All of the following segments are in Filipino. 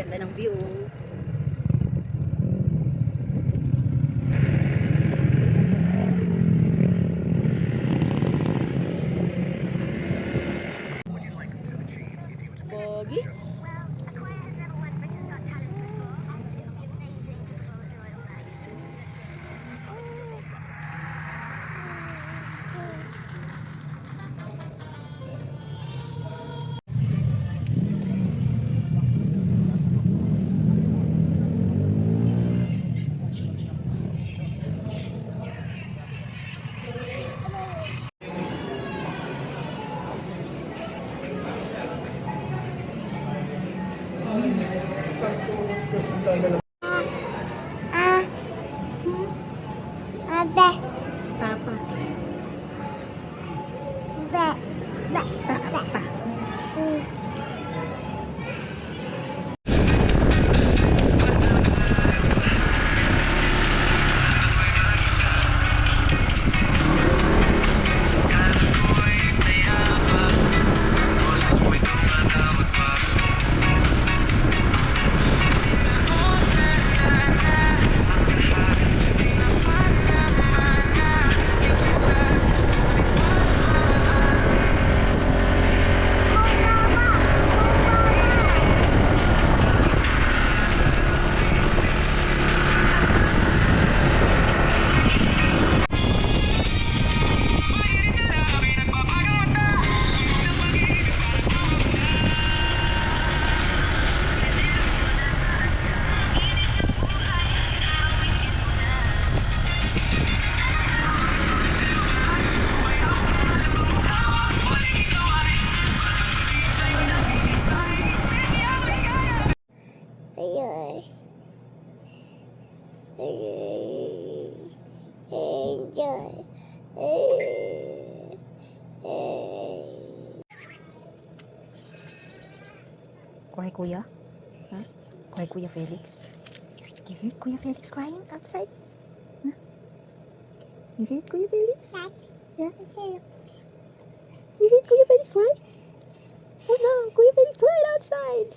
Ganda ng view. Pogi. Abe. Papa. Be. Be. Papa. Ay. Enjoy. Cry, Kuya? Huh? Cry, Kuya Felix? You heard Kuya Felix crying outside? Huh? You heard Kuya Felix? Yes. You heard Kuya Felix cry? Oh no, Kuya Felix cried outside.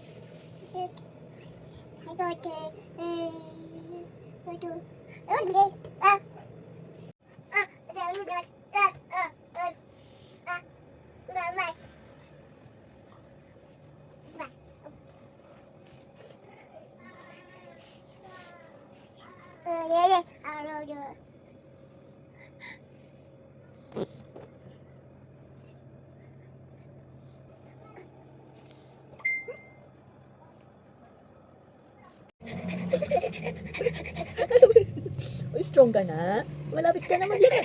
Uy, strong ka na. Malapit ka na maglakad.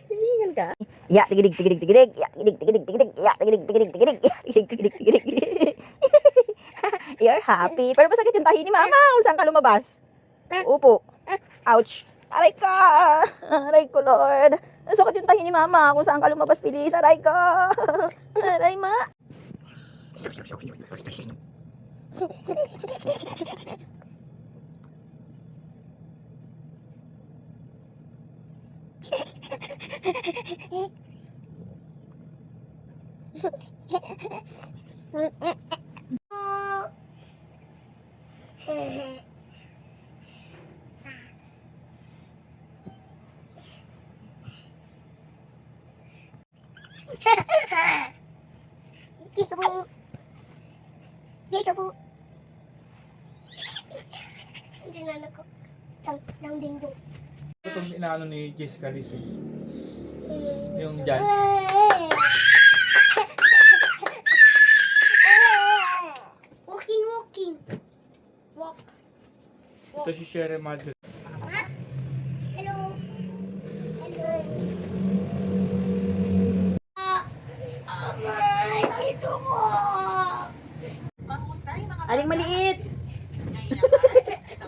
Hinihingal ka? Ya, tigidig, tigidig, tigidig. Ya, tigidig, tigidig, tigidig. Ya, tigidig, tigidig, tigidig. Ya, tigidig, tigidig, tigidig. You're happy. Pero masakit yung tahi ni Mama. Kung saan ka lumabas? Upo. Ouch. Aray ka. Aray ko, Lord. Masakit yung tahi ni Mama. Kung saan ka lumabas, bilis. Aray ka. Aray, Ma. Dito po. Dito po. Dinala ko. Lang dinggo. Itong inaano ni Jessica Lizzie. Yung dyan. Walking. Walk. Ito si Sherry Madre. Hello. Dito po. Aling maliit.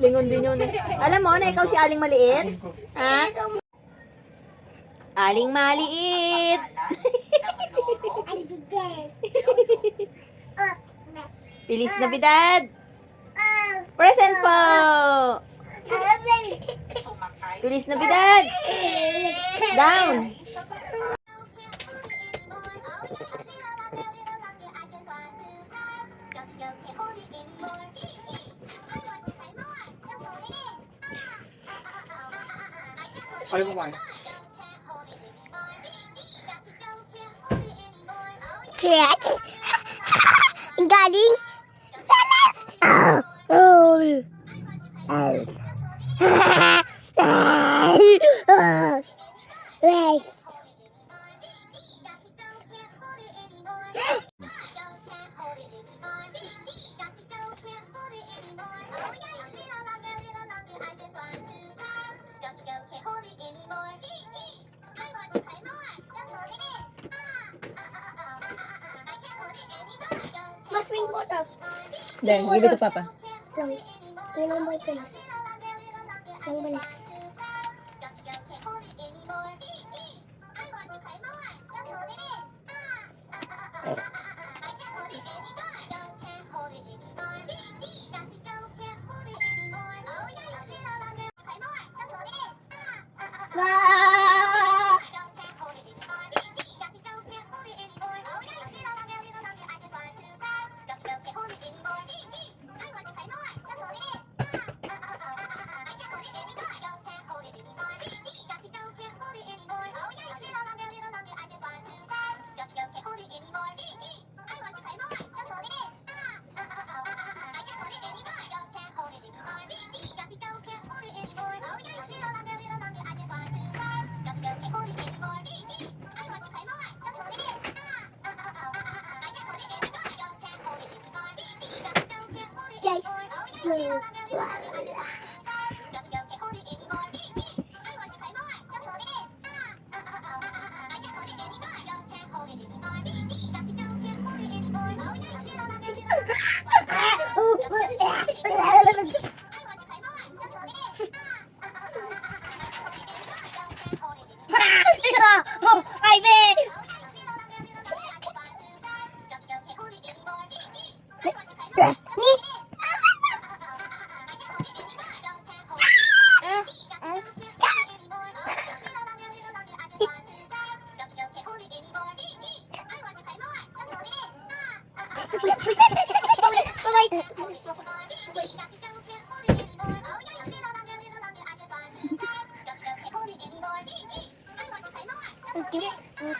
Lingon din yun. Alam mo na ikaw si Aling maliit? Ha? Aling maliit. I'm the dead. Feliz Navidad. Present po. Feliz Navidad. Down. Ayaw mo kumain. Stretch. Ang galing. Felix! Oh. Legs. Mas ring water. There, give it to Papa. Yun ang boy ko na. Yung balas. Guys.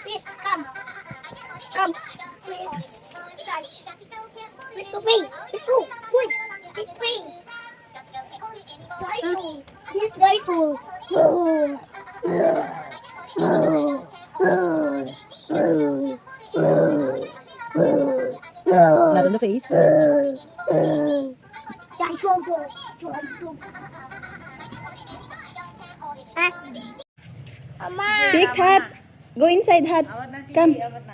Please come. Come. Please. Let's go play. Let's go. Boys. Let's play. Guys, these guys will. Not on the face. Guys, won't go. Mama. Felix, hat. Go inside, hat. Awat na, sige. Come. Awat na.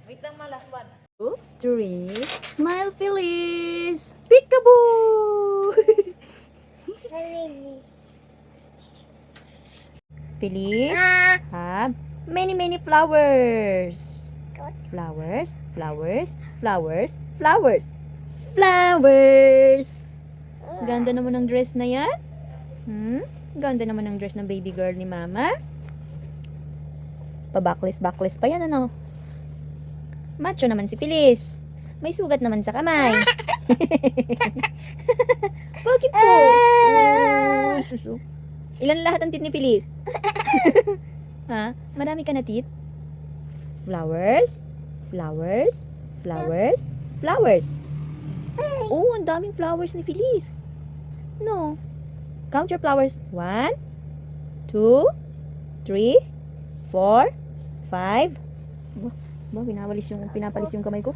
Wait lang, last one. 2, 3. Smile, Phyllis. Peekaboo. Phyllis, have many flowers. Flowers, flowers, flowers, flowers. Flowers. Ganda naman ng dress na yan. Ganda naman ng dress ng baby girl ni Mama. Pabaklis-baklis pa yan, ano? Macho naman si Phyllis. May sugat naman sa kamay. Bakit po? Oh, suso. Ilan lahat ang tit ni Phyllis? Ha? Marami ka na tit? Flowers, flowers, flowers, flowers. Oh, ang daming flowers ni Phyllis. No. Count your flowers. 1, 2, 3, 4, 5. Pinapalis yung kamay ko.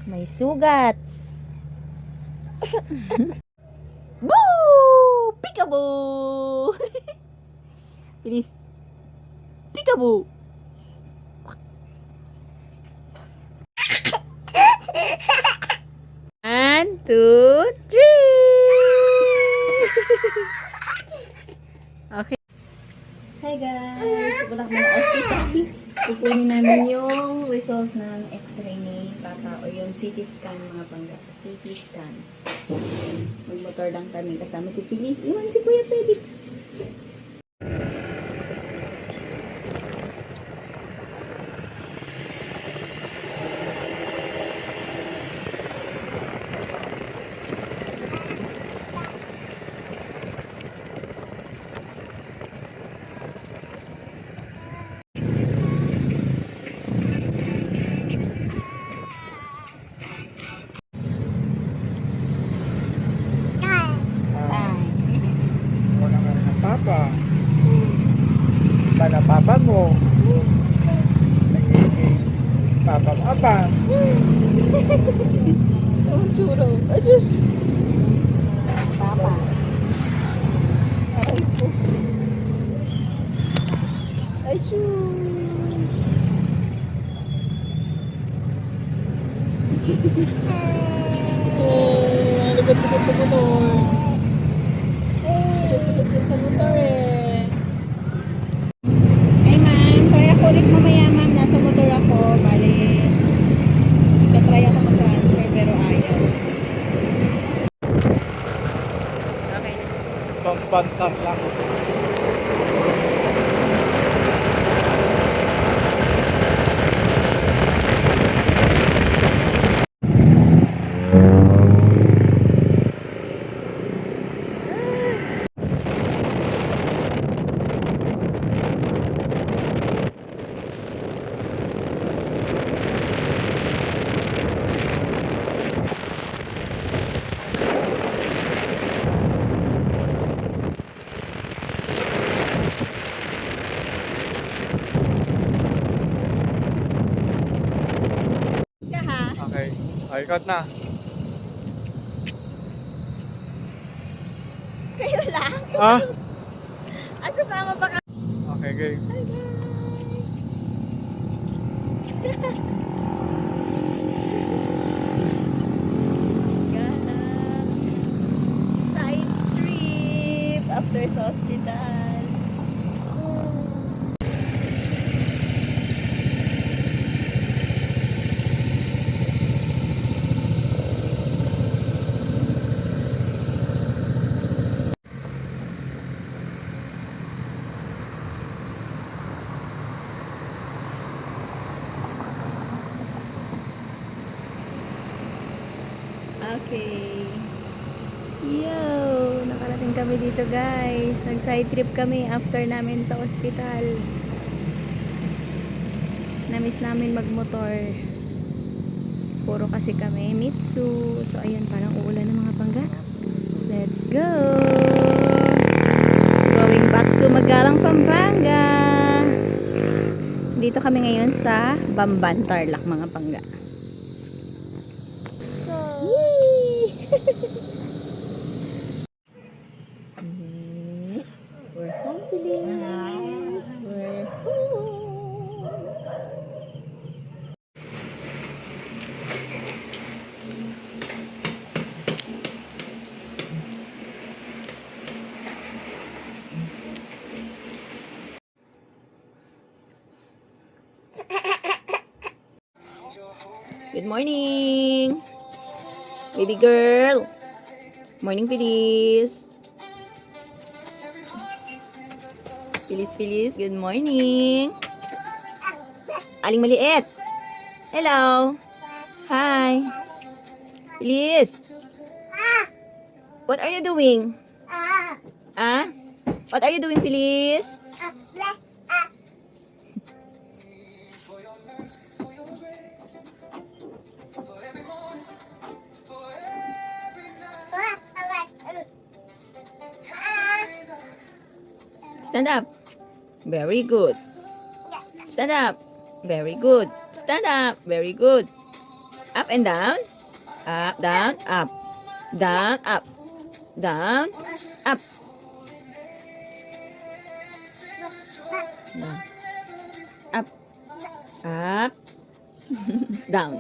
May sugat. Boo! Peekaboo! Bilis. Peekaboo! One, two, three! Okay. Hi guys! Pupunta kami ng hospital. Kukunin namin yung result ng x-ray ni Papa o yung CT scan mga pangga. CT scan. Magmotor lang kami kasama si Phyllis. Iwan si Kuya Felix. ka. Ba na papa mo? Nagiging papang-abang. Ang tsuro. Asus! Papa. Ay po. Ay sus! Oh, likod-likod sa motor. Likod-likod din sa motor eh. Ay ma'am, try ako ulit mamaya ma'am. Nasa motor ako. Bali, try ako mag-transfer pero ayaw. Okay. Pampantar lang. Ka ha? Okay. Okay, cut na. Kayo lang? Ah? At sasama pa ka? Okay, game. Hi guys! Gana. Side trip after sa hospital. Okay. Yo! Nakarating kami dito guys. Nag-side trip kami after namin sa ospital. Namiss namin magmotor. Puro kasi kami Mitsu. So ayun, parang uulan ng mga pangga. Let's go! Going back to Magarang, Pampanga. Dito kami ngayon sa Bamban, Tarlac, mga pangga. Yay! We're home, Feliz. We're home. Good morning, baby girl. Morning, Feliz. Feliz, good morning. Aling maliit. Hello. Hi. Feliz. What are you doing? Ah? What are you doing, Feliz? Stand up. Very good. Stand up. Very good. Stand up. Very good. Up and down. Up, down, up. Down, up. Down, up. Down. Up. Up. Down.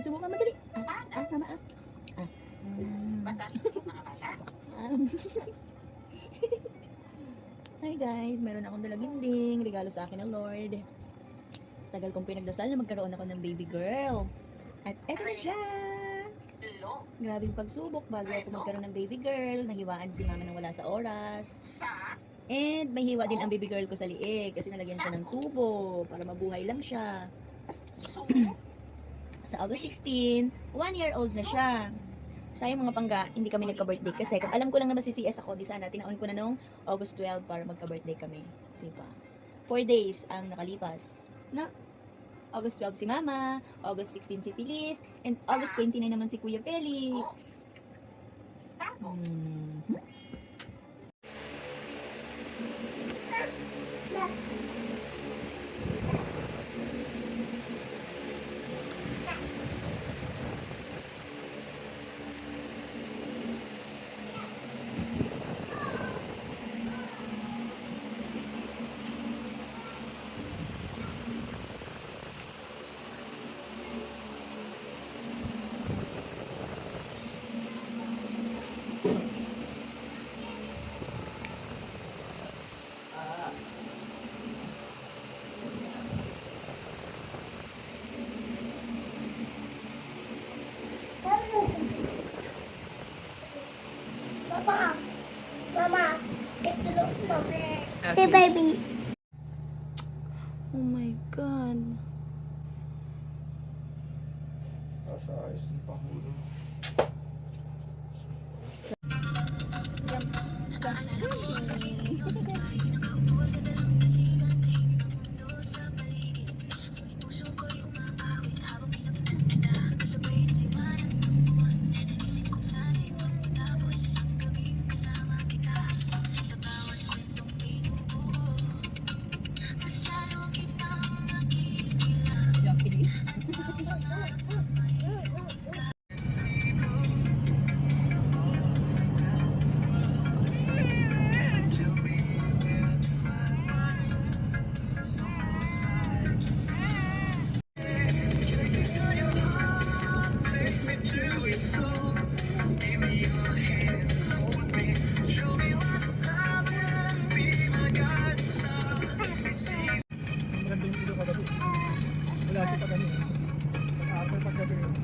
Subukan madali. Mama ah. Hi guys, meron akong dalaginding regalo sa akin ng Lord. Tagal kong pinagdasal na magkaroon ako ng baby girl. At eto na siya! Grabing pagsubok bago ako magkaroon ng baby girl. Nahiwaan si mama nang wala sa oras. And may hiwa din ang baby girl ko sa liig kasi nalagyan ko ng tubo para mabuhay lang siya. Sa August 16, 1-year-old na siya. Sayang mga pangga, hindi kami nagka-birthday kasi kung alam ko lang na masi-CS ako, di sana tinaon ko na nung August 12 para magka-birthday kami. Diba? 4 days ang nakalipas. Na August 12 si Mama, August 16 si Feliz, and August 29 naman si Kuya Felix. Mama, Mama, ito mo. Si baby. Oh my God. Sa ayos ng Pangulo. Magandang video kagabi. Wala siya pag-ano. Pag-aaral pag-gabi. Mama.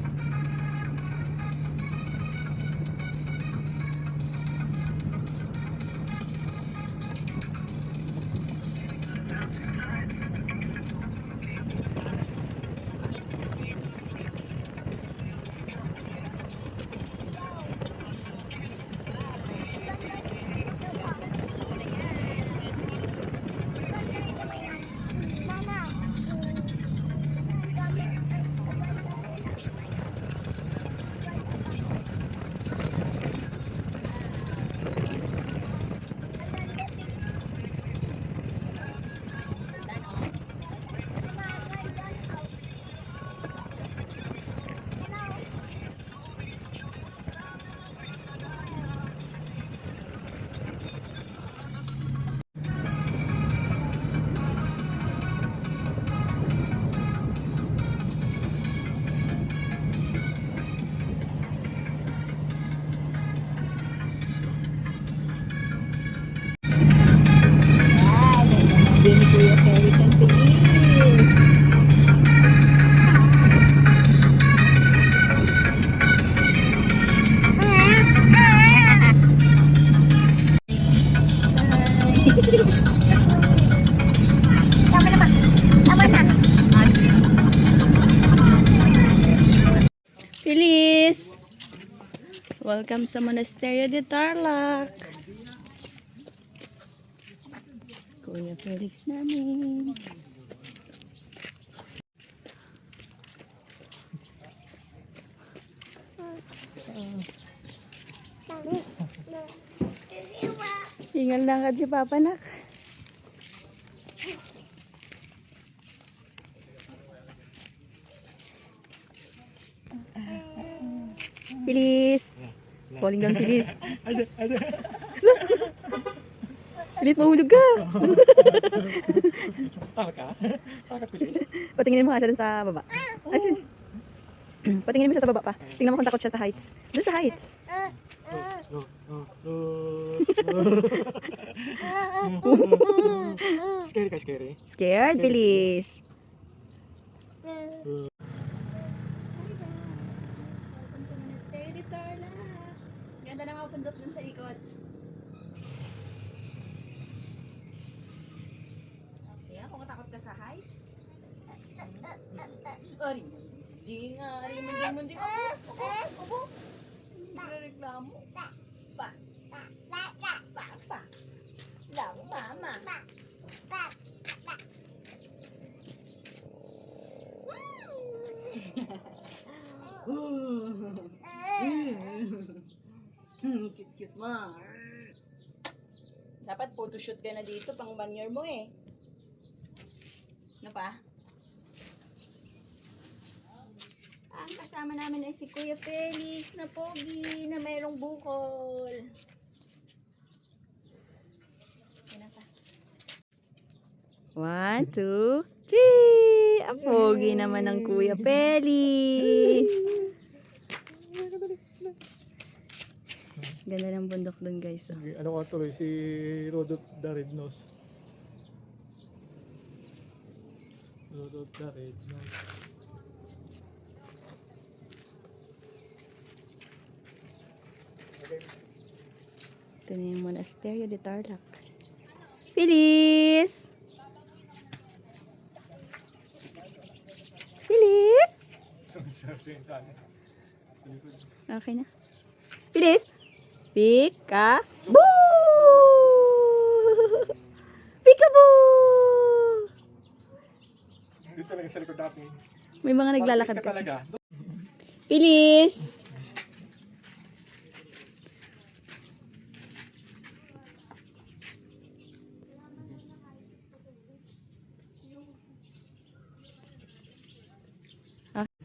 Baby Kuya Felix and Feliz. Tama na. Tama na. Feliz! Welcome sa Monasterio de Tarlac. Kuya Felix namin. Hingal lang ka si Papa nak. Feliz. Falling down, Feliz. Feliz, mahulog ka. Takot ka? Takot, Feliz? Patinginin mo nga siya dun sa baba. Ay, shush. Patingin mo siya sa baba pa. Tingnan mo kung takot siya sa heights. Doon sa heights. Scary ka, scary. Scared? Bilis. Ganda na mga pundok dun sa ikot. Ayan, kung matakot ka sa heights. Ari, di nga. Ari, mundi. Opo. Nagreklamo. Pa. Lang, mama. Cute mo. Dapat photoshoot ka na dito pang 1 year mo eh. Ano pa? Ang kasama namin ay si Kuya Felix na pogi na mayroong bukol. Yan na pa. 1, 2, 3! Ang pogi naman ng Kuya Felix. Ganda ng bundok dun guys. Oh. Ano ka tuloy? Si Rodot the Red Nose. Rodot the Red Nose. Ito na yung Monasterio de Tarlac. Feliz! Feliz! Okay na. Feliz! Pika-boo! Pika-boo! Dito talaga sa likod natin. May mga naglalakad Parang kasi. talaga. Feliz!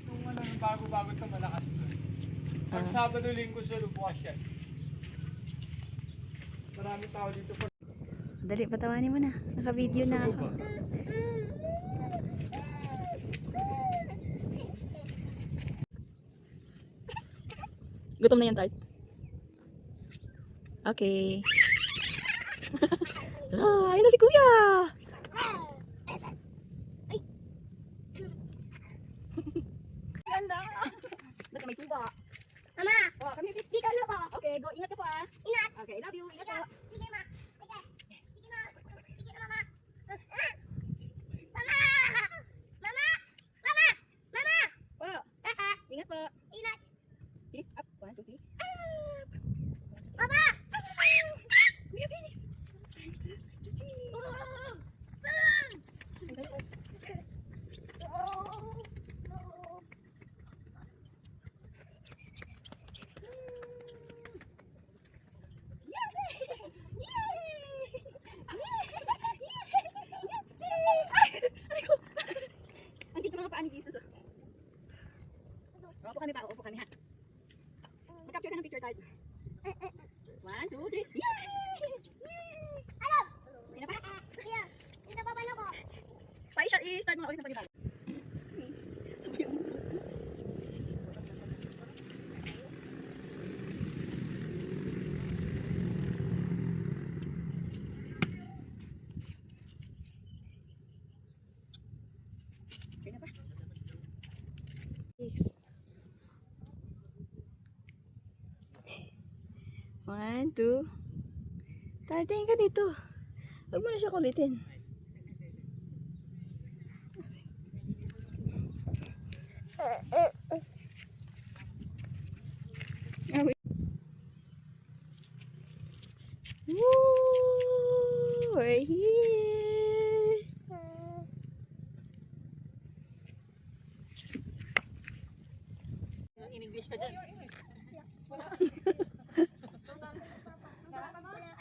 Nung ano, bago-bago ito malakas to. Pag Sabado, Linggo, sa bukas yan. Maraming tao dito. Dali, patawanin mo na. Naka-video na ako. Gutom na yan, Tart. Okay. Ayun na si Kuya! Ganda! Ba't may suba? Mama, Oh, kami fix. dito ano ko? Okay, go. Ingat ka po ah. Ingat. Okay, love you. Ingat po. Sige, ma. Sige. Sige, ma. Sige, mama. Mama! Mama! Mama! Mama! Po. Ingat po. Ingat. Please, up. 1, 2, 3. Mama! Kuya Felix. 1, 2, 3. Andito mga paa ni Jesus. Upo kami pa, upo kami ha. Mag-capture ka ng picture tayo. 1, 2, 3. Hello! Okay na pa? Kuya, dito pa pala ko. Pa-shot i-start mo ulit na panibago. Okay na pa? 6. 1, 2. Tingin ka dito. Huwag mo na siya kulitin. Woo! We're here! In-English ka dyan.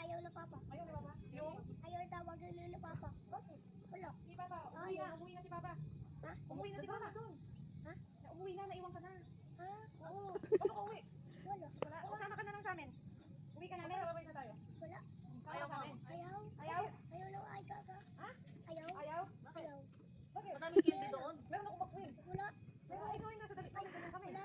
Ayaw na papa. Ayaw na papa? Ayaw tawag na papa. Bakit? Wala. Si Papa, umuwi na, umuwi na si Papa. Ha? Umuwi na si Papa doon. Ha? Umuwi na, naiwan ka na. Ha? Oo. Ba't ako uwi? Wala. Wala. O, sama ka na lang sa amin. Uwi ka namin, babay na tayo. Wala. Ayaw ka. Ayaw. Ayaw? Ayaw lang ay kaka. Ha? Ayaw. Ayaw? Ayaw. Bakit? Madaming candy doon. Meron akong bakwin. Wala. Meron ikaw yung nasa dalit. Ay, ganyan kami. Wala.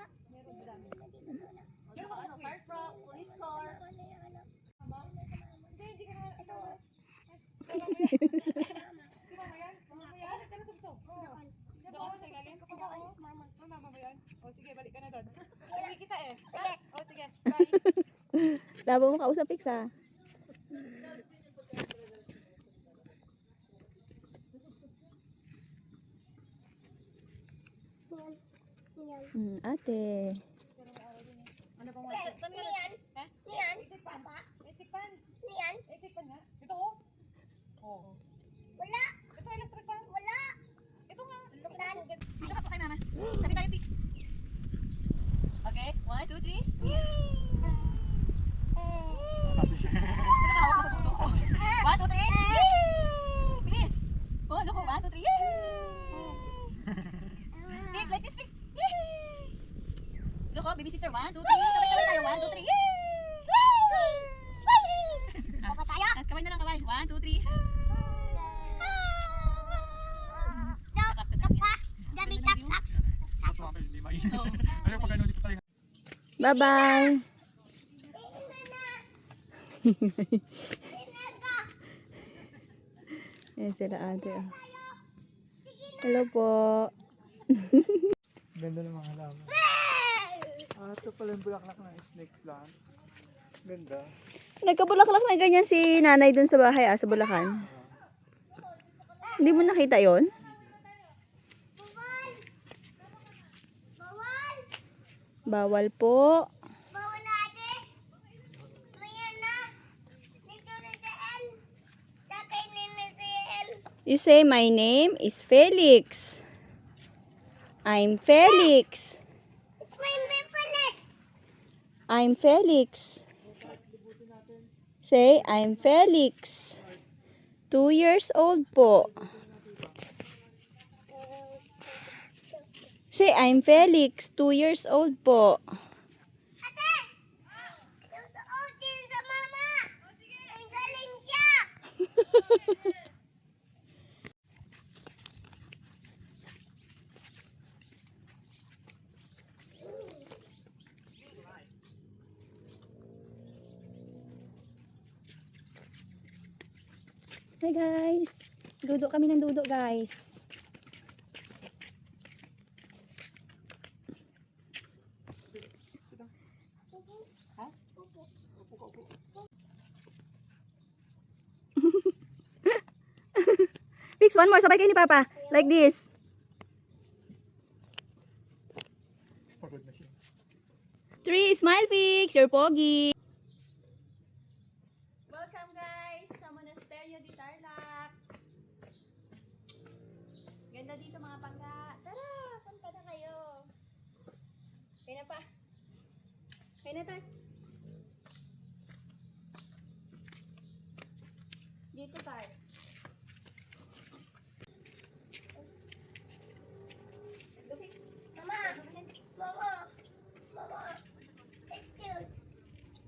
balik ka na doon. Uwi kita eh. Sige. Oh, sige. Bye. Labo mo kausap, Pix, ha? Ate. Ano bang Niyan. Ha? Niyan. Itipan. Papa. Itipan. Niyan. Itipan nga. Ito oh. Oh. Wala. Ito electric fan. Wala. Ito nga. Saan? Dito ka po kay mama. Tabi tayo fix. Okay. 1, 2, 3. Kasi siya. Dito ka hawak mo sa puto ko. 1, 2, 3. Yay! Bilis. Oh, look. 1, 2, 3. Yay! Fix, like this, fix. Yay! Look, oh, baby sister. 1, 2, 3. Sabay-sabay tayo. 1, 2, 3. Yay! Papa tayo. Tapos kaway na lang, kaway. 1, 2, 3. Papa. Dami saks. Kaso ako hindi mainit. Ayaw pag ano dito tayo. Bye-bye. Ayan sila ate. Oh. Hello po. Ganda ng mga halaman. Ito pala yung bulaklak ng snake plant. Ganda. Nagkabulaklak na ganyan si nanay dun sa bahay, sa Bulacan. Hindi mo nakita yon? Bawal po. Bawal ate. Mayan na. Dito na saan. Sakay ni Nazel. You say, my name is Felix. I'm Felix. It's my favorite. I'm Felix. Say, I'm Felix. 2 years old po. Say, I'm Felix. 2 years old po. Ate! Susuot din sa mama. Ang galing siya. Hi guys. Dudo kami ng dudo guys. Fix one more. Sabay kayo ni Papa. Like this. Pagod na siya. 3. Smile Fix. You're pogi. Welcome guys sa Monasterio de Tarlac. Ganda dito mga pangga. Tara, punta na kayo. Kaya na pa. Kaya na tayo. Dito tayo. Mama. Mama. Mama. Excuse.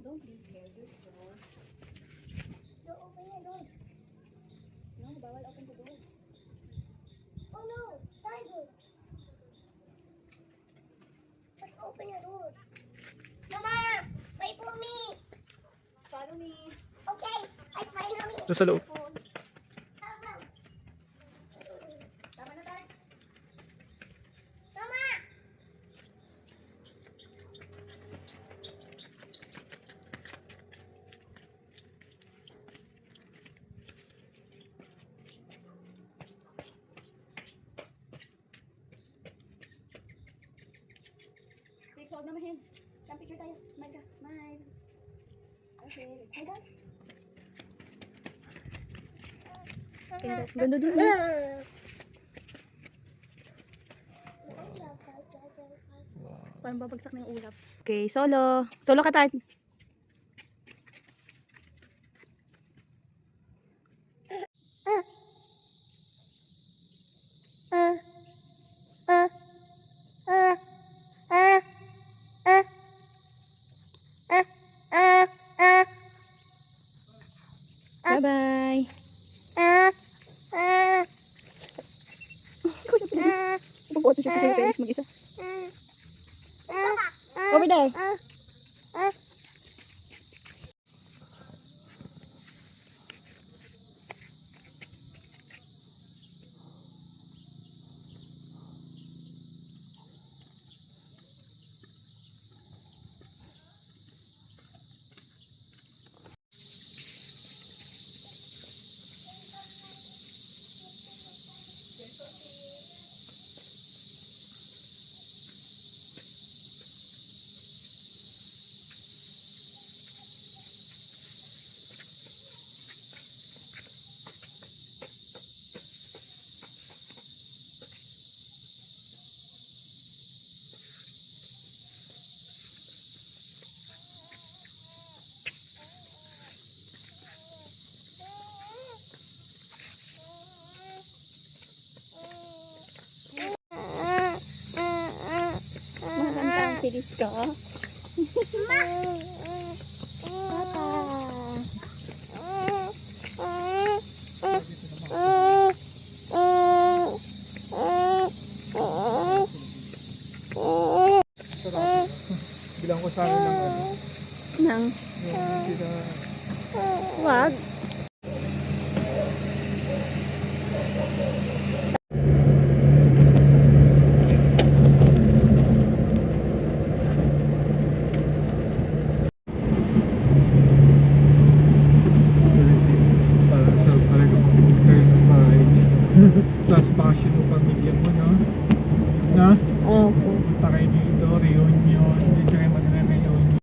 Don't be scared. Just go. Don't open your door. No, bawal open the door. Oh no. Tiger. Just open your door. Mama. Wait for me. Follow me. Okay. I finally. Doon sa loob. Mama. Tama na tayo. Mama. Fix, hold na my hands. Come picture tayo. Smile ka. Smile. Okay, let's go down. Ganda din. Parang babagsak na yung ulap. Okay, solo. Solo ka, Tad. Bye-bye. Kuya Felix. Ipabuhat na siya sa Kuya Felix mag-isa. Over there. Felix ko. Papa. Bilang ko sa akin ng ano. Nang, Yung sila. wag. Para sa talagang kayo ng bahay. Tapos passion ng pamilya mo, no? Na? Opo. Punta kayo dito, reunion. Dito kayo magre-reunion.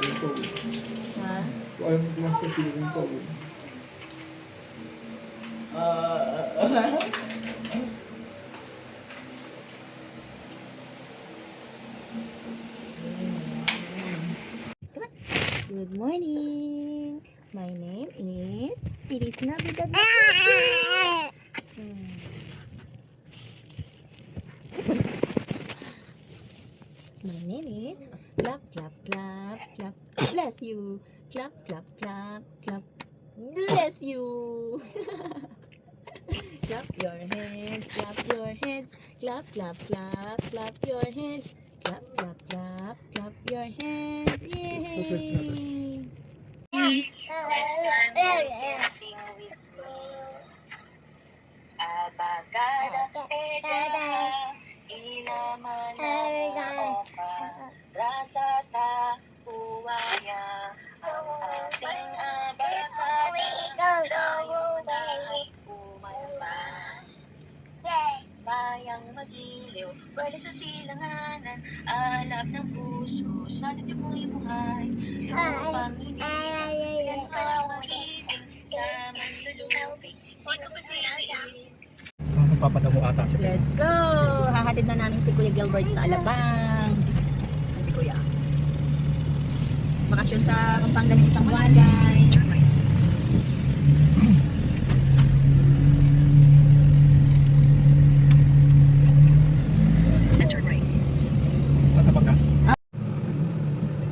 Ha? Ayaw mo lang sa feeling ko. Good morning. My name is Feliz Navidad. My name is clap clap clap clap. Bless you. Clap clap clap clap. Bless you. Clap your hands, clap your hands, clap clap clap clap your hands. Clap clap clap clap your hands. Yay! Abagada, eda, ilamana, oka, rasata, huwaya, ang ating abagada, sa'yo umalpa. Bayang magiliw, wala sa silanganan, alab ng puso, sa dito mo'y buhay, sa pangingin, kawagitin, sa manlulubig, di ko pa sisihin. Papadamo ata siya. Let's go! Hahatid na namin si Kuya Gilbert sa Alabang. Si Kuya. Bakasyon sa Pampanga ng isang buwan, guys. At nabagas.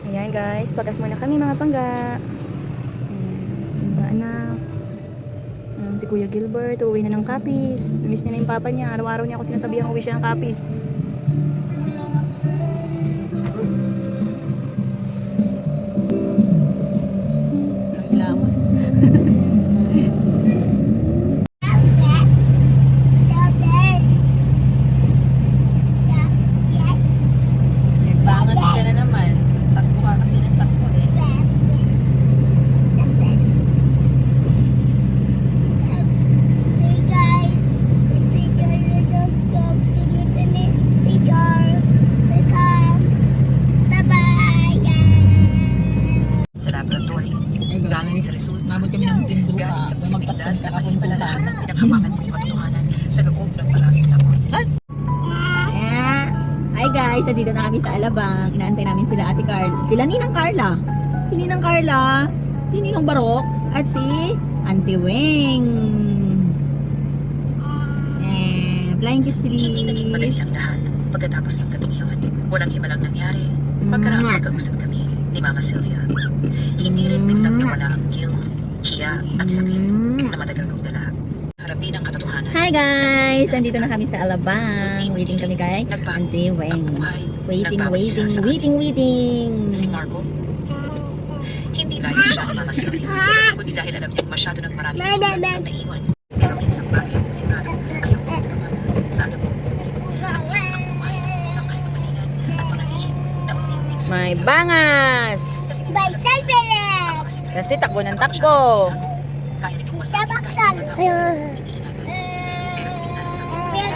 Ayan guys, pagas muna kami mga pangga. Mga anak. Si Kuya Gilbert, uwi na ng Capiz. Miss niya na yung papa niya. Araw-araw niya ako sinasabihan uwi siya ng Capiz. Lamos. Nagbangas ka na naman. Takbo ka kasi ng takbo eh. Sa laboratory, galing sa resulta, Mabot kami ng tinduha, galing sa magpastan posibilidad ka na hindi pala lahat kapuntuhan. ng pinaghawakan ko yung katotohanan sa loob ng maraming taon. Yeah. Hi guys, nandito na kami sa Alabang. Inaantay namin sila Ate Carla. Sila Ninang Carla. Si Ninang Carla, si Ninong Barok, at si Auntie Weng. Flying kiss Hindi naging madali please. ang lahat pagkatapos ng gabing yun. Walang himalang nangyari. Pagkaraang magkausap kami ni Mama Sylvia. Hindi rin biglang nawala ang guilt, hiya at sakit na matagal kong dala. Harapin ang katotohanan. Hi guys, nandito na kami sa Alabang. Waiting kami kay Auntie Ang Weng. buhay, Waiting. si Marco. Hindi dahil siya ni Mama Sylvia, kundi dahil alam niyang masyado ng maraming sulat ang naiwan. Pero may isang bagay ang sigurado ayaw ko ginawa. Sa alam mo, ang hirap ng buhay, ang kasinapalingan at panalihim na unti-unting May sumisira. bangas. Kasi takbo ng takbo. Kaya nitong masabi kahit hindi hindi inagad. Pero sa gitna ng sakit,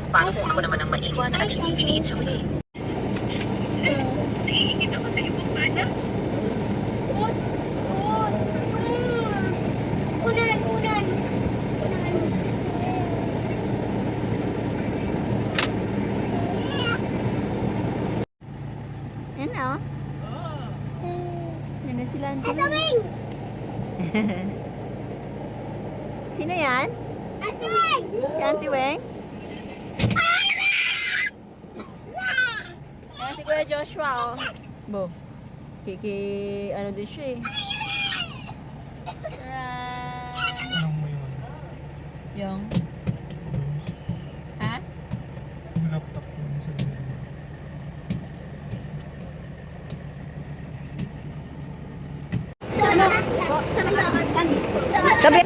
Paano kung ako naman ang maiwan at hindi piliin sa huli? Naiingit ako sa iyong bata. Unan. Yan o. Yan na sila. Ito, Wing! Sino yan? Ate Wing! Si Auntie Weng? Yan si Kuya Joshua o. Bo. Ano din siya eh. Anong mo yun? Yung. Ha? Yung laptop ko sa gilid. Gabi.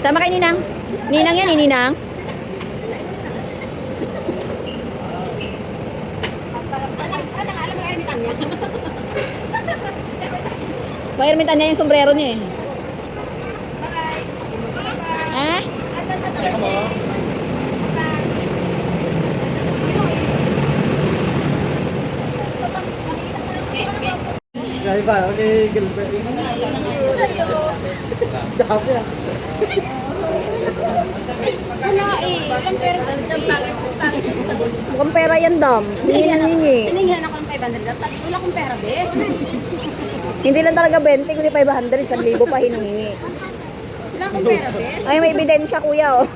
Sama kay Ninang. Ninang yan, Ninang. Mayroon niya yung sombrero niya eh. Ha? Gaya ba? Okay, Gilbert. Dami ah. Mukhang pera yan, Dam. Hindi yan hingi. Tinigyan ako ng 500. Tapos wala akong pera, be. Hindi lang talaga 20, kundi 500. 1,000 pa hiningi. Wala akong pera, be. Ay, may ebidensya, kuya, oh.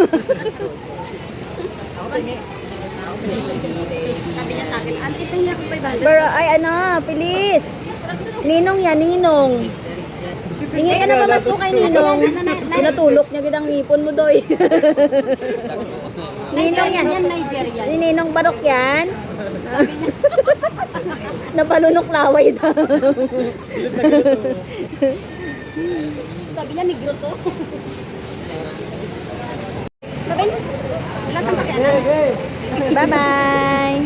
Sabi niya sa akin, auntie, pahingi ako 500. Pero, ay, Feliz. Ninong yan, Ninong. Hingi ka na pamasko kay Ninong. Pinatulok niya gitang ngipon mo, doy. Ninong yan. Yan, Nigeria. Si Ninong Barok yan. Napalunok laway daw. Sabi niya, negro to. Sabi niya, wala siyang pakialam. Bye-bye.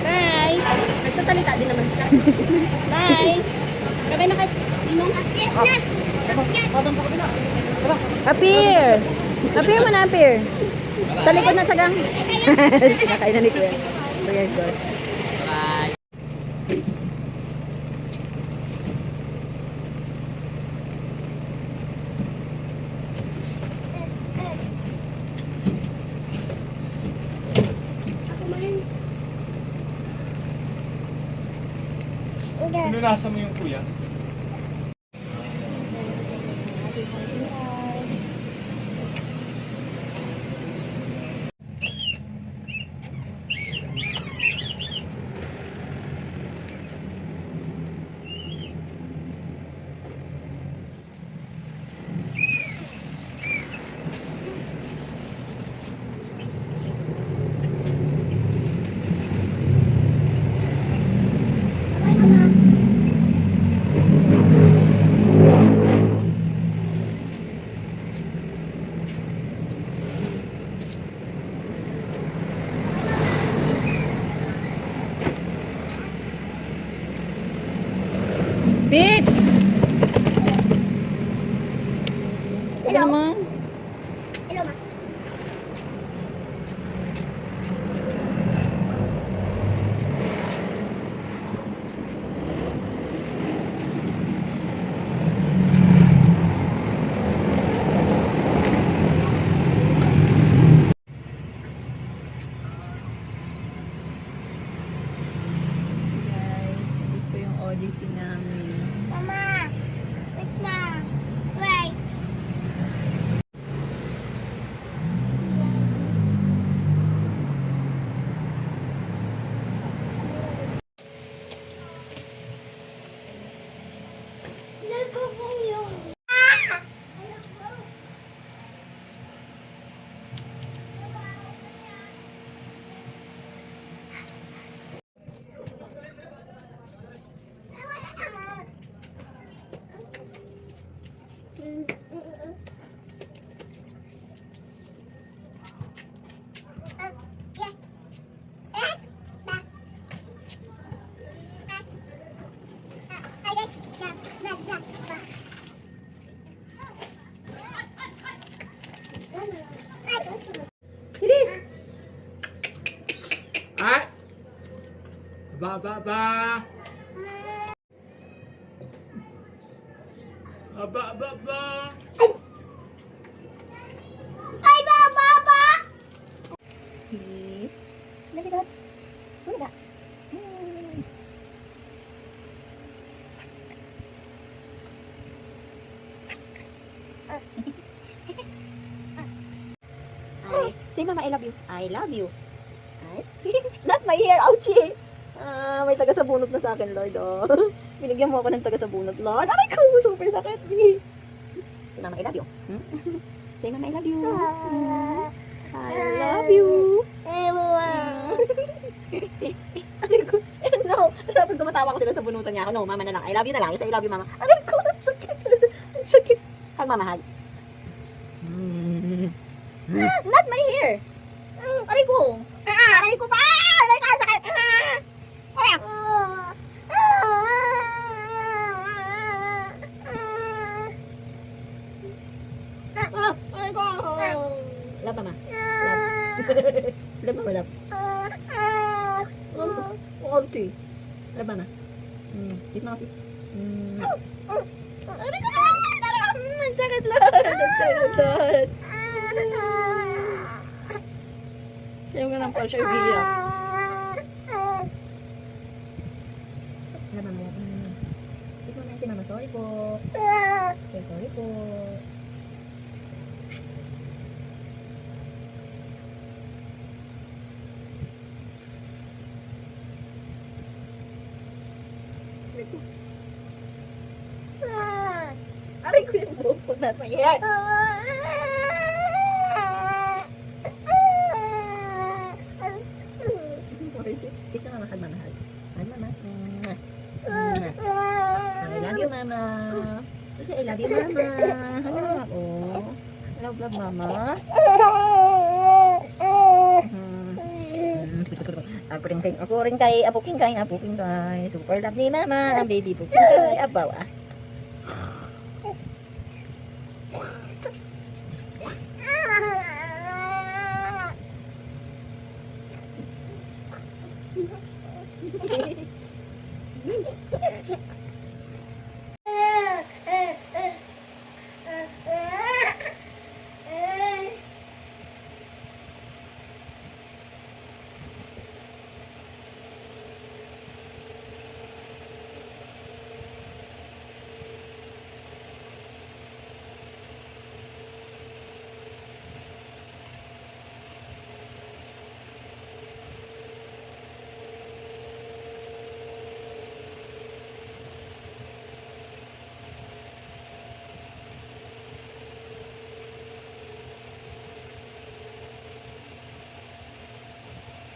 Bye! Nagsasalita din naman siya. Bye! Gabay na kay Ninong. Appear! Appear mo na, appear. Sa likod na sagang. Sinakain na ni Kuya. Kuya Josh. Pinunasan mo yung kuya? Fix! Ano naman? Hello, ma. Guys, nabis ko yung Odyssey namin. Mama, wait na. Wait. Nagkukong yun. Aba. Aba. Ay, baba! Please. Look at that. Look at that. Say mama, I love you. I love you. Ay. Not my hair, ouchie. May taga-sabunot na sa akin, Lord. Oh. Binigyan mo ako ng taga-sabunot, Lord. Aray ko, super sakit. Say mama, I love you. Say mama, I love you. I love you. Aray ko. No, dapat gumatawa ko sila sa bunutan niya ako. No, mama na lang. I love you na lang. Say I love you, mama. Aray ko, ang sakit. Ang sakit. Hug, mama, hug. Not my hair. Aray ko. Aray ko pa. Aray ko, ang sakit. Aray ko. Love, mama. Love. Love, mama, love. Orti. Love, mama. Kiss, mama, kiss. Aray ko. Ang sakit, Lord. Ang sakit, Lord. Sayo ka lang po siya iiyak. Alam mama, kiss mo na si mama, sorry po. Say sorry po. Aray ko yung buko na my hair. Kiss na mama, hug mama, hug. Hug mama. I love you, mama. Kasi I love you, mama. Hug mama. Oh. Love, mama. Ako rin kay, apuking kay. Super love ni mama. Ang baby puking kay, abaw ah.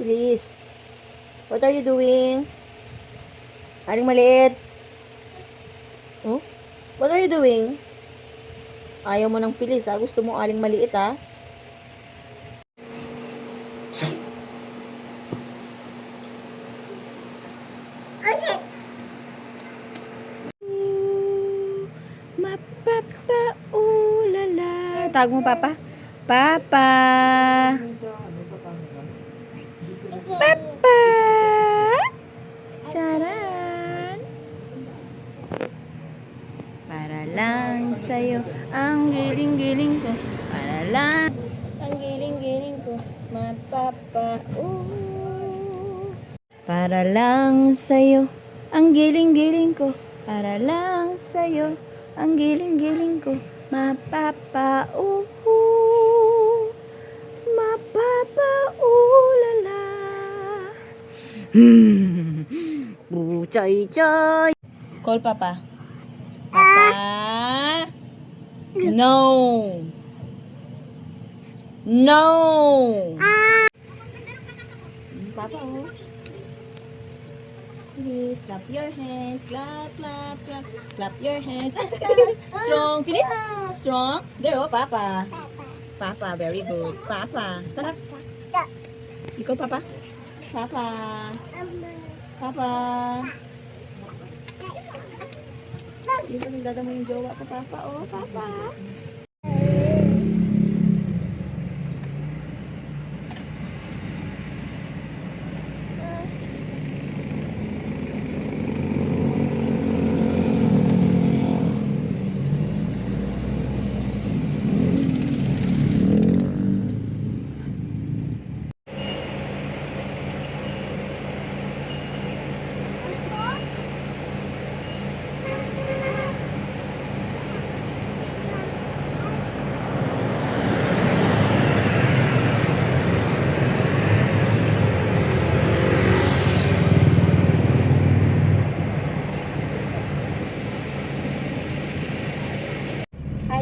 Feliz, what are you doing? Aling maliit. Oh? What are you doing? Ayaw mo ng Feliz, ah. Gusto mo aling maliit, ah. Mapapa, ulala. Tawag mo, Papa? Papa. Papa! Charan! Para lang sa'yo ang giling-giling ko. Para lang ang giling-giling ko. Mapapa, para lang sa'yo ang giling-giling ko. Para lang sa'yo ang giling-giling ko. Mapapa, mapapa, ulala. Choy. Call Papa. Papa. No. Papa, oh. Please, clap your hands. Clap. Clap your hands. Strong. Finish. Strong. There, oh, Papa. Papa, very good. Papa. Stand up. Ikaw, Papa. Papa. Hindi pa nagdadamo yung jowa ko, Papa. Oh, Papa.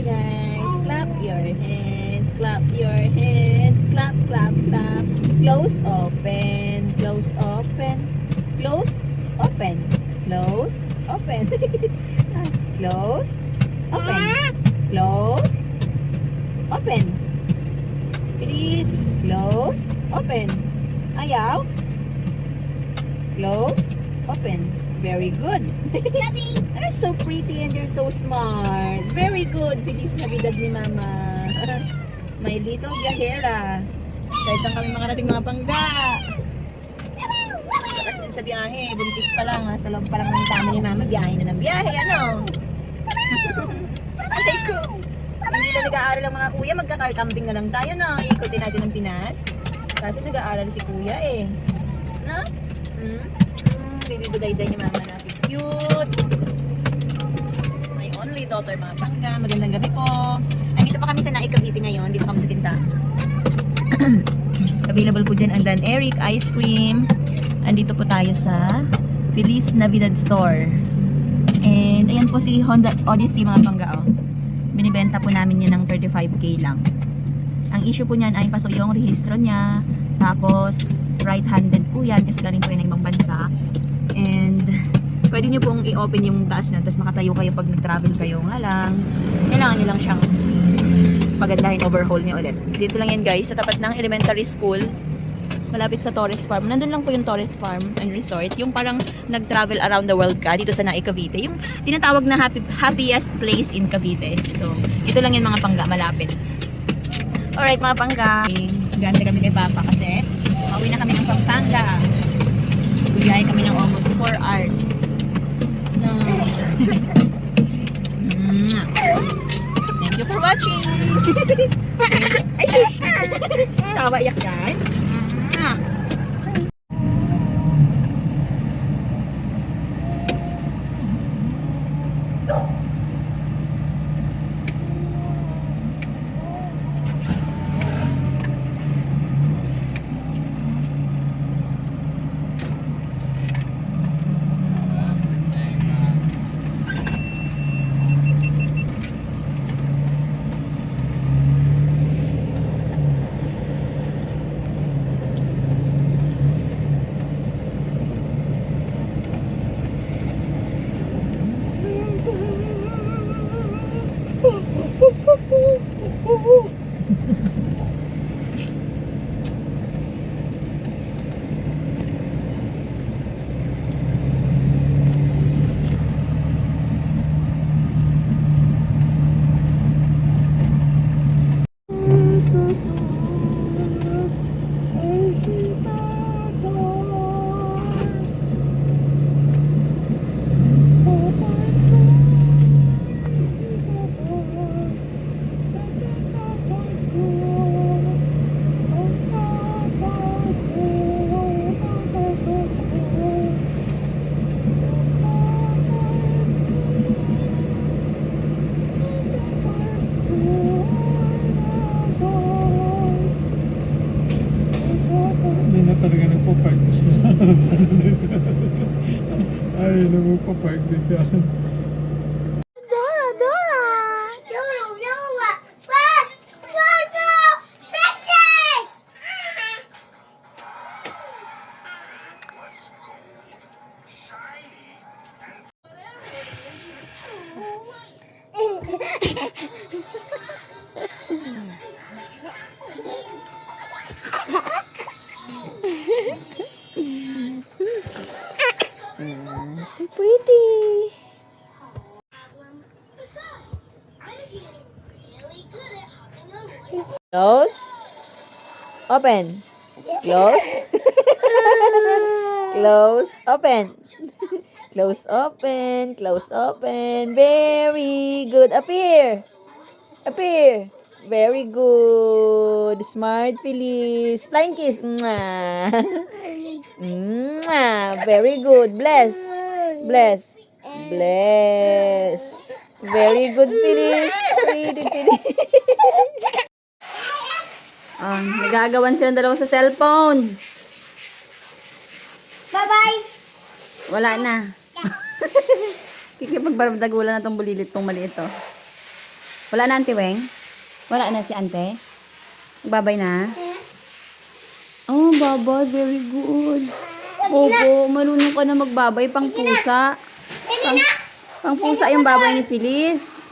Hi guys. Clap your hands. Clap your hands. Clap, clap, clap. Close, open. Close, open. Close, open. Close, open. Close, open. Close, open. Please. Close, open. Ayaw. Close, open. Very good. You're so pretty and you're so smart. Very good. Feliz Navidad ni Mama. My little viajera. Kahit saan kami makarating mga bangga. Lakas din sa biyahe. Buntis pa lang. Sa loob pa lang ng kama ni Mama. Biyahe na ng biyahe. Ano? Alay ko. Hindi na nag-aaral ang mga kuya. Magka-car camping na lang tayo, no? Ikutin natin ang Pinas. Kasi nag-aaral si kuya eh. No? Baby budayday ni Mama natin. Cute! My only daughter, mga bangga. Magandang gabi po. Andito pa kami sa Naik Cavite ngayon. Dito kami sa tinta. Available po dyan ang Dan Eric Ice Cream. Andito po tayo sa Feliz Navidad Store. And ayan po si Honda Odyssey, mga bangga. Oh. Binibenta po namin yan ng 35k lang. Ang issue po niyan ay pasok yung rehistro niya. Tapos right-handed po yan kasi galing po yan ng ibang bansa. And pwede nyo pong i-open yung taas na tapos makatayo kayo pag nag-travel kayo nga lang. Kailangan nyo lang siyang pagandahin, overhaul nyo ulit. Dito lang yan guys, sa tapat ng elementary school. Malapit sa Torres Farm. Nandun lang po yung Torres Farm and Resort. Yung parang nag-travel around the world ka dito sa Naik Cavite. Yung tinatawag na happiest place in Cavite. So, ito lang yan mga pangga, malapit. Alright mga pangga. Gante kami kay Papa kasi pauwi na kami ng Pampanga. Bigay kami ng almost 4 hours. No. Thank you for watching. Ay, sus! Tawa yak yan. Hindi na talaga nagpa-park siya. Ay, nagpa-park din siya. Dora, Dora! So pretty. Close. Open. Close. Close. Open. Close. Open. Close. Open. Very good. Appear. Appear. Very good. Smart Feliz. Flying kiss. Mwah. Mwah. Very good. Bless. Bless. Bless. Very good, Feliz. Very good, Feliz. Nagagawan silang dalawa sa cellphone. Bye-bye! Wala na. Kikipagbarabdagulan na itong bulilit pong maliit to. Wala na, Ante Weng? Wala na si Ante? Babay na? Oh, babay. Very good. Opo, marunong ka na magbabay pang pusa. Pang pusa yung babay ni Feliz.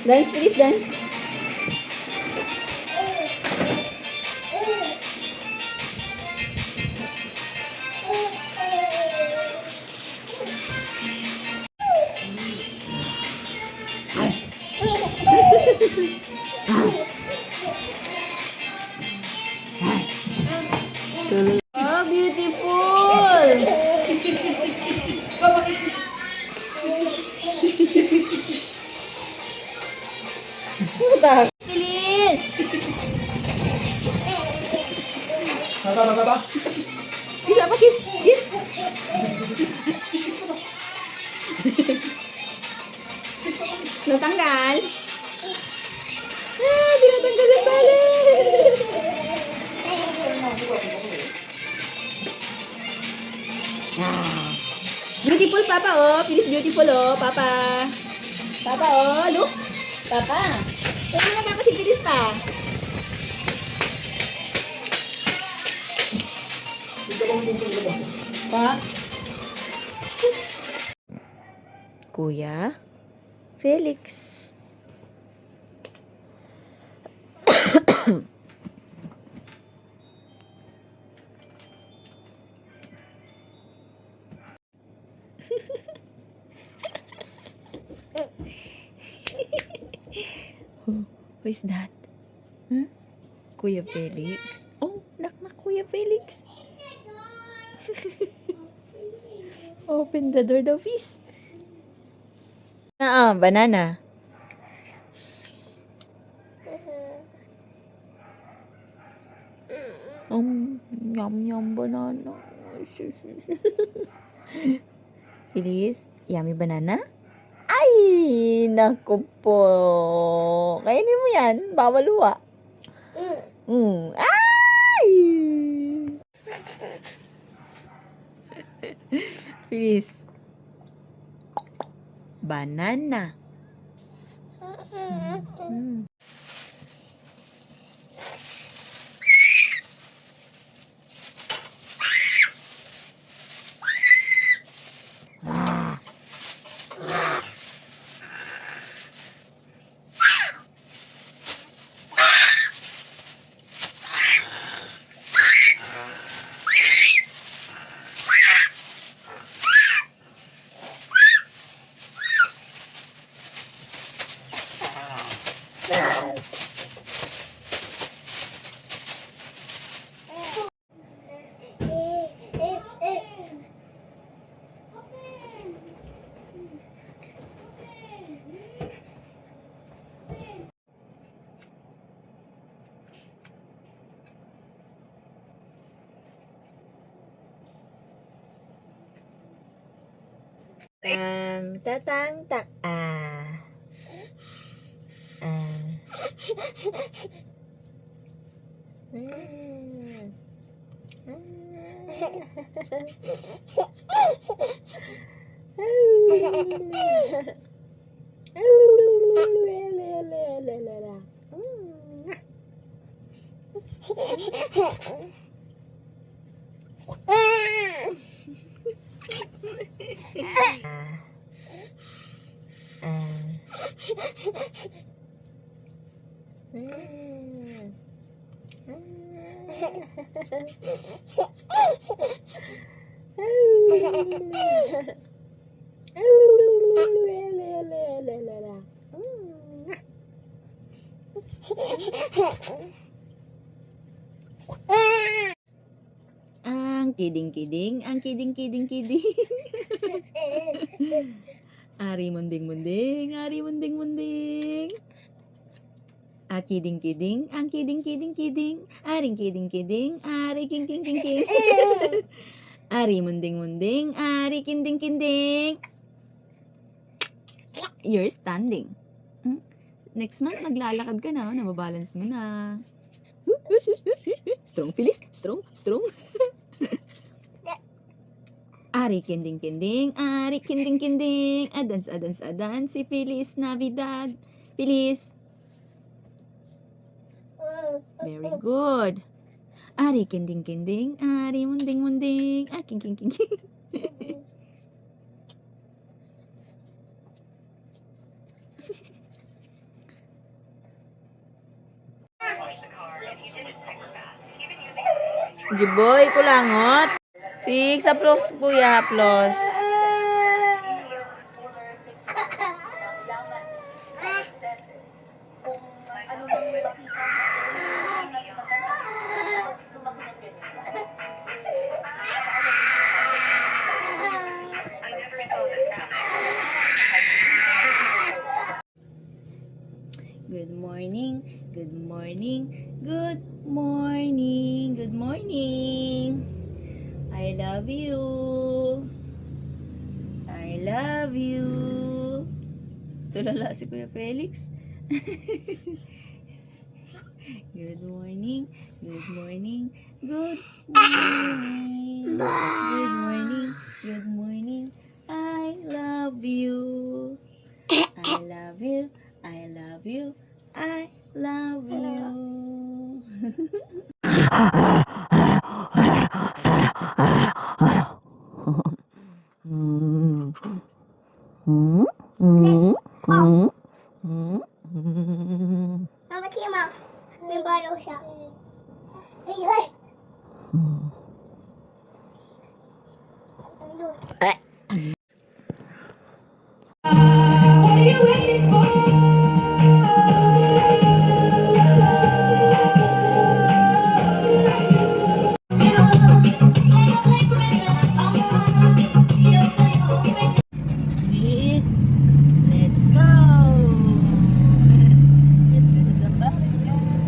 Dance, please, dance. Oh, beautiful! Puta! Feliz! Tata. Kiss apa, kiss? Kiss! Natanggal? Ah, tinatanggal yung tali! Ah. Beautiful, Papa, oh. Feliz beautiful, oh, Papa. Papa, oh, look. Papa. Kaya na, Papa, si Feliz pa. Pa? Kuya Felix. Who is that? Huh? Kuya Felix. Oh, nak Kuya Felix. Open the door, daw, please. Banana. Yum banana. Feliz, yummy banana? Ay, naku po. Kainin mo yan. Bawal luwa. Ay! Feliz. Banana. Tatang tak. Ang kiding-kiding, ang kiding-kiding-kiding. Ari munding-munding, ari munding-munding. Kiding kiding, ang kiding kiding kiding, aring kiding kiding, ari king king king king. Ari munding munding, ari kinding kinding. You're standing. Next month, maglalakad ka na. Nababalance mo na. Strong, Phyllis. Strong, strong. Ari kinding kinding, ari kinding kinding. Adance, adance, adance. Si Phyllis Navidad. Phyllis. Very good. Ari kinding kinding, ari munding munding. King king king king. Jiboy, kulangot. Fix, haplos po ya, haplos. Good morning, good morning, good morning, good morning. I love you. I love you. Tulala si Kuya Felix. Good morning, good morning, good morning. Good morning, good morning. I love you. I love you. I love you. I love you. Mama, tingnan mo. May baro siya. Ay, ay. Please, let's go. Let's go to Zambales, guys.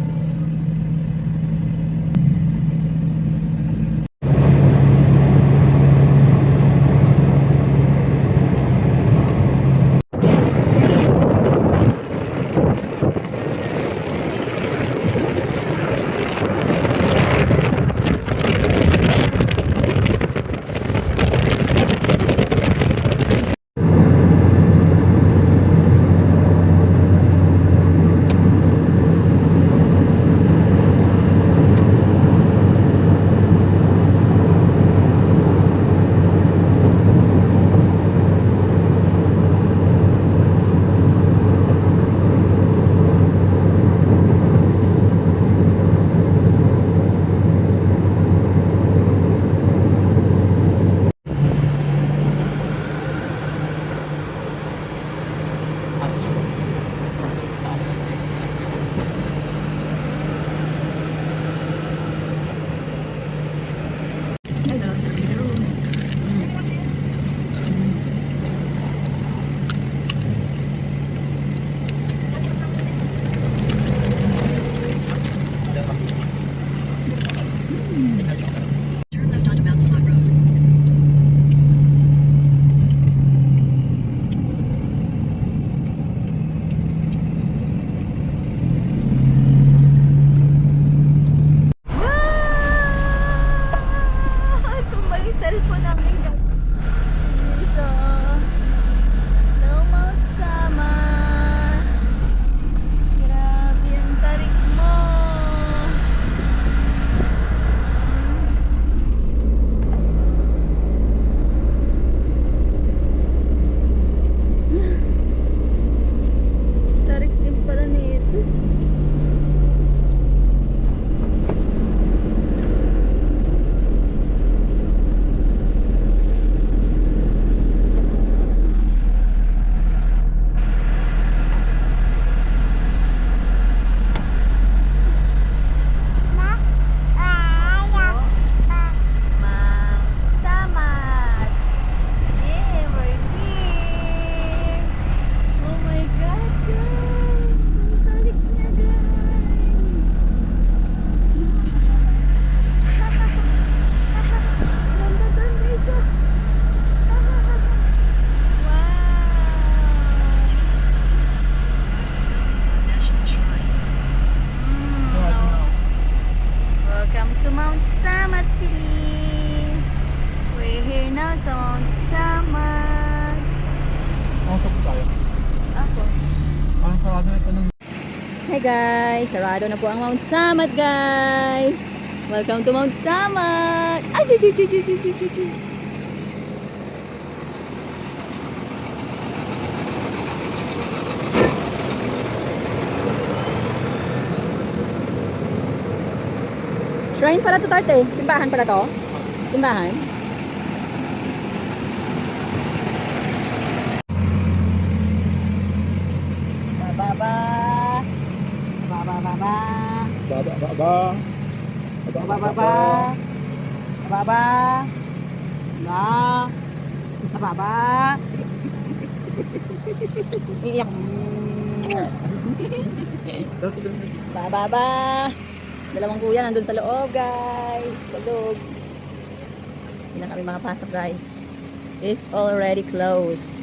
Hi guys! Sarado na po ang Mount Samat guys! Welcome to Mount Samat! Ay! Chu. Shrine pala to, Tarte. Simbahan pala to. Simbahan. Bababa. Bababa. Baba. Bababa. Bababa. Bababa. Iiyak. Bababa. Dalawang kuya nandun sa loob, guys. Tulog. Hindi na kami makapasok, guys. It's already closed.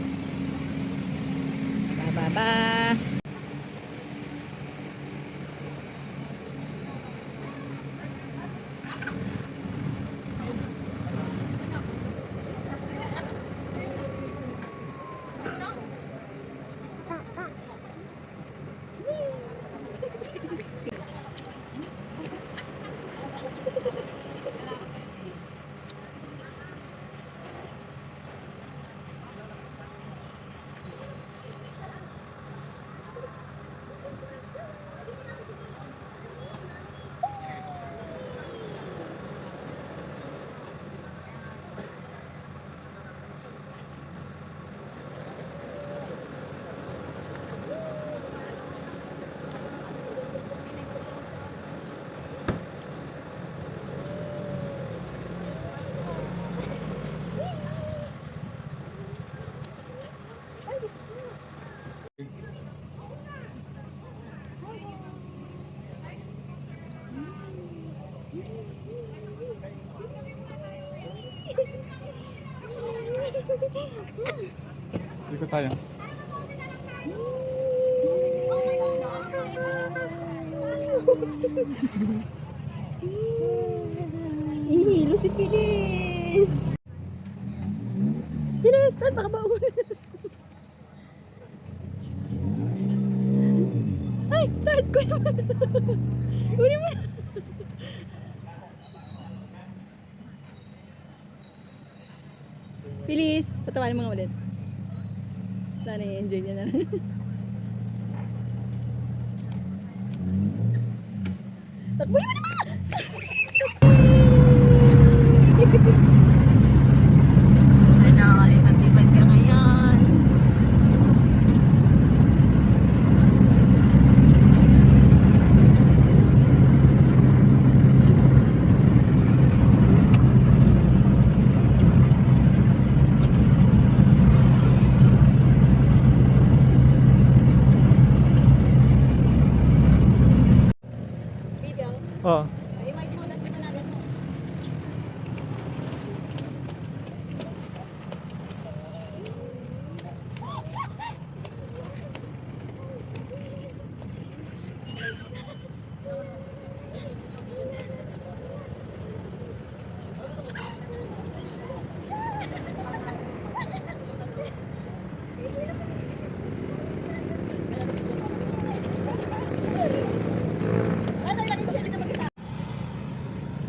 Bababa. Ikot tayo. Ihilo si Pilis. Pilis, tan baka baon. Ay, start ko naman. Uli mo. Pilis, patawanin mo nga ulit. Sana i-enjoy niya na. Takboy mo naman! Nakakalipat-lipat ka ngayon. Video. Oh. I-mic mo, tapos dito natin mo.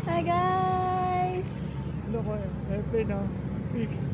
Hi guys! Ano ko? Airplane na. Fix.